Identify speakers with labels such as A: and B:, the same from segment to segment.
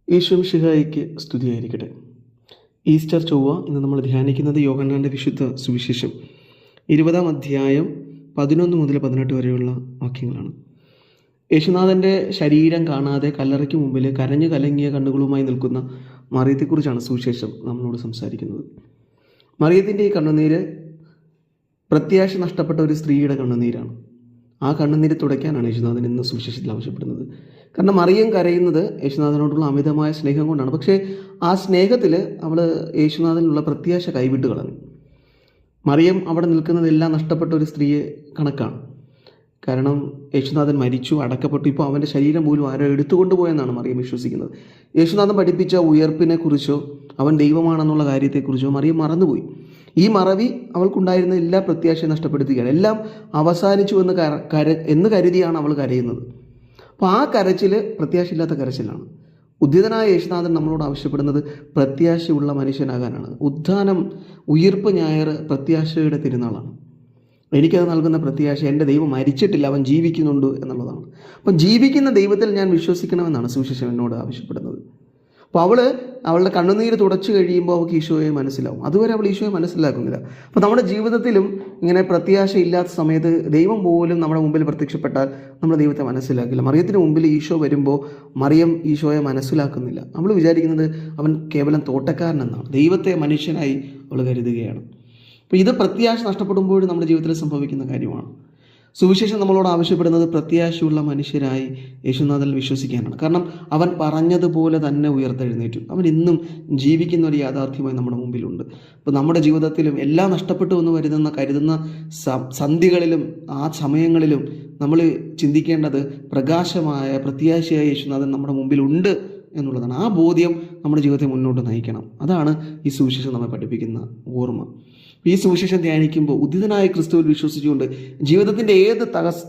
A: യേശുമിശിഹായിക്ക് സ്തുതിയായിരിക്കട്ടെ. ഈസ്റ്റർ ചൊവ്വ ഇന്ന് നമ്മൾ ധ്യാനിക്കുന്നത് യോഹന്നാൻ്റെ വിശുദ്ധ സുവിശേഷം 20-ാം അധ്യായം 11 മുതൽ 18 വരെയുള്ള വാക്യങ്ങളാണ്. യേശുനാഥൻ്റെ ശരീരം കാണാതെ കല്ലറയ്ക്ക് മുമ്പിൽ കരഞ്ഞു കലങ്ങിയ കണ്ണുകളുമായി നിൽക്കുന്ന മറിയത്തെക്കുറിച്ചാണ് സുവിശേഷം നമ്മളോട് സംസാരിക്കുന്നത്. മറിയത്തിൻ്റെ ഈ കണ്ണുനീര് പ്രത്യാശ നഷ്ടപ്പെട്ട ഒരു സ്ത്രീയുടെ കണ്ണുനീരാണ്. ആ കണ്ണുനീര് തുടയ്ക്കാനാണ് യേശുനാഥൻ ഇന്ന് സുവിശേഷത്തിൽ ആവശ്യപ്പെടുന്നത്. കാരണം മറിയം കരയുന്നത് യേശുനാഥനോടുള്ള അമിതമായ സ്നേഹം കൊണ്ടാണ്. പക്ഷേ ആ സ്നേഹത്തിൽ അവൾ യേശുനാഥനുള്ള പ്രത്യാശ കൈവിട്ട് കളഞ്ഞു. മറിയം അവിടെ നിൽക്കുന്നതെല്ലാം നഷ്ടപ്പെട്ട ഒരു സ്ത്രീയെ കണക്കാണ്. കാരണം യേശുനാഥൻ മരിച്ചു, അടക്കപ്പെട്ടു, ഇപ്പോൾ അവൻ്റെ ശരീരം പോലും ആരോ എടുത്തുകൊണ്ടുപോയെന്നാണ് മറിയം വിശ്വസിക്കുന്നത്. യേശുനാഥൻ പഠിപ്പിച്ച ഉയർപ്പിനെക്കുറിച്ചോ അവൻ ദൈവമാണെന്നുള്ള കാര്യത്തെക്കുറിച്ചോ മറിയം മറന്നുപോയി. ഈ മറവി അവൾക്കുണ്ടായിരുന്ന എല്ലാ പ്രത്യാശയും നഷ്ടപ്പെടുത്തുകയാണ്. എല്ലാം അവസാനിച്ചു എന്ന് കരുതിയാണ് അവൾ കരയുന്നത്. അപ്പോൾ ആ കരച്ചിൽ പ്രത്യാശയില്ലാത്ത കരച്ചിലാണ്. ഉദ്ധിതനായ യേശുനാഥൻ നമ്മളോട് ആവശ്യപ്പെടുന്നത് പ്രത്യാശയുള്ള മനുഷ്യനാകാനാണ്. ഉദ്ധാനം, ഉയിർപ്പ് ഞായർ പ്രത്യാശയുടെ തിരുനാളാണ്. എനിക്കത് നൽകുന്ന പ്രത്യാശ എൻ്റെ ദൈവം മരിച്ചിട്ടില്ല, അവൻ ജീവിക്കുന്നുണ്ട് എന്നുള്ളതാണ്. അപ്പം ജീവിക്കുന്ന ദൈവത്തിൽ ഞാൻ വിശ്വസിക്കണമെന്നാണ് സുവിശേഷം എന്നോട് ആവശ്യപ്പെടുന്നത്. അപ്പോൾ അവളുടെ കണ്ണുനീര് തുടച്ചു കഴിയുമ്പോൾ അവൾക്ക് ഈശോയെ മനസ്സിലാവും. അതുവരെ അവൾ ഈശോയെ മനസ്സിലാക്കുന്നില്ല. അപ്പോൾ നമ്മുടെ ജീവിതത്തിലും ഇങ്ങനെ പ്രത്യാശ ഇല്ലാത്ത സമയത്ത് ദൈവം പോലും നമ്മുടെ മുമ്പിൽ പ്രത്യക്ഷപ്പെട്ടാൽ നമ്മൾ ദൈവത്തെ മനസ്സിലാക്കില്ല. മറിയത്തിന് മുമ്പിൽ ഈശോ വരുമ്പോൾ മറിയം ഈശോയെ മനസ്സിലാക്കുന്നില്ല. നമ്മൾ വിചാരിക്കുന്നത് അവൻ കേവലം തോട്ടക്കാരനെന്നാണ്. ദൈവത്തെ മനുഷ്യനായി അവൾ കരുതുകയാണ്. അപ്പോൾ ഇത് പ്രത്യാശ നഷ്ടപ്പെടുമ്പോൾ നമ്മുടെ ജീവിതത്തിൽ സംഭവിക്കുന്ന കാര്യമാണ്. സുവിശേഷം നമ്മളോട് ആവശ്യപ്പെടുന്നത് പ്രത്യാശയുള്ള മനുഷ്യരായി യേശുനാഥനിൽ വിശ്വസിക്കാനാണ്. കാരണം അവൻ പറഞ്ഞതുപോലെ തന്നെ ഉയർത്തെഴുന്നേറ്റു. അവൻ ഇന്നും ജീവിക്കുന്ന ഒരു യാഥാർത്ഥ്യമായി നമ്മുടെ മുമ്പിലുണ്ട്. അപ്പോൾ നമ്മുടെ ജീവിതത്തിലും എല്ലാം നഷ്ടപ്പെട്ടു എന്ന് കരുതുന്ന സന്ധികളിലും ആ സമയങ്ങളിലും നമ്മൾ ചിന്തിക്കേണ്ടത് പ്രകാശമായ പ്രത്യാശയായ യേശുനാഥൻ നമ്മുടെ മുമ്പിലുണ്ട് എന്നുള്ളതാണ്. ആ ബോധ്യം നമ്മുടെ ജീവിതത്തെ മുന്നോട്ട് നയിക്കണം. അതാണ് ഈ സുവിശേഷം നമ്മെ പഠിപ്പിക്കുന്ന ഓർമ്മ. ഈ സുവിശേഷം ധ്യാനിക്കുമ്പോൾ ഉദ്ധിതനായ ക്രിസ്തുവിൽ വിശ്വസിച്ചുകൊണ്ട് ജീവിതത്തിൻ്റെ ഏത്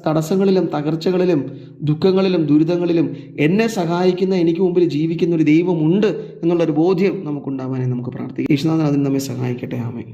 A: തടസ്സങ്ങളിലും തകർച്ചകളിലും ദുഃഖങ്ങളിലും ദുരിതങ്ങളിലും എന്നെ സഹായിക്കുന്ന, എനിക്ക് മുമ്പിൽ ജീവിക്കുന്ന ഒരു ദൈവമുണ്ട് എന്നുള്ളൊരു ബോധ്യം നമുക്കുണ്ടാവാനായി നമുക്ക് പ്രാർത്ഥിക്കാം. യേശുനാഥൻ അതിന് നമ്മെ സഹായിക്കട്ടെ. ആമേൻ.